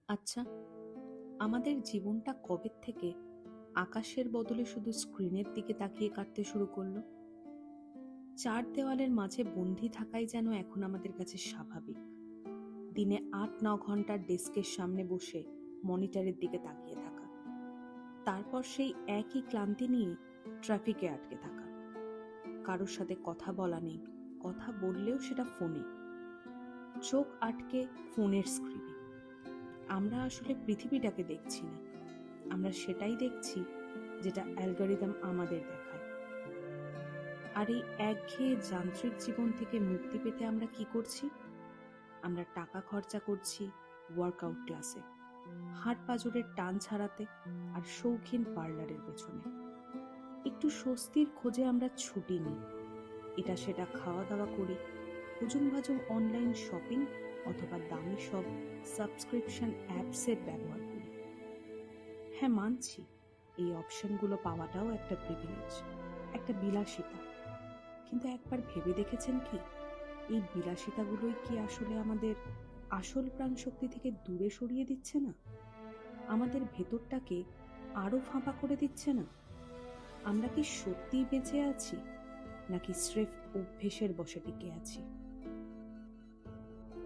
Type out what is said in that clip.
আচ্ছা, আমাদের জীবনটা কবে থেকে আকাশের বদলে শুধু স্ক্রিনের দিকে তাকিয়ে কাটতে শুরু করলো? চার দেওয়ালের মাঝে বন্দি থাকাই যেন এখন আমাদের কাছে স্বাভাবিক। দিনে ৮-৯ ঘন্টা ডেস্কের সামনে বসে মনিটরের দিকে তাকিয়ে থাকা, তারপর সেই একই ক্লান্তি নিয়ে ট্রাফিকে আটকে থাকা। কারোর সাথে কথা বলা নেই, কথা বললেও সেটা ফোনে, চোখ আটকে ফোনের স্ক্রিনে। আমরা আসলে পৃথিবীটাকে দেখছি না, আমরা সেটাই দেখছি যেটা অ্যালগরিদম আমাদের দেখায়। আর এই একঘেয়ে যান্ত্রিক জীবন থেকে মুক্তি পেতে আমরা কি করছি? আমরা টাকা খরচা করছি ওয়ার্কআউট ক্লাসে, হাড় পাঁজরের টান ছাড়াতে, আর শৌখিন পার্লারের পেছনে। একটু স্বস্তির খোঁজে আমরা ছুটি নিই, এটা সেটা খাওয়া দাওয়া করি, হুজুম ভাজুম অনলাইন শপিং অথবা দামি সব সাবস্ক্রিপশন অ্যাপসের ব্যবহার করি। হ্যাঁ, মানছি এই অপশনগুলো পাওয়াটাও একটা প্রিভিলেজ, একটা বিলাসিতা। কিন্তু একবার ভেবে দেখেছেন কি, এই বিলাসিতাগুলোই কি আসলে আমাদের আসল প্রাণশক্তি থেকে দূরে সরিয়ে দিচ্ছে না? আমাদের ভেতরটাকে আরো ফাঁপা করে দিচ্ছে না? আমরা কি সত্যিই বেঁচে আছি, নাকি স্রেফ অভ্যেসের বশে টিকে আছি?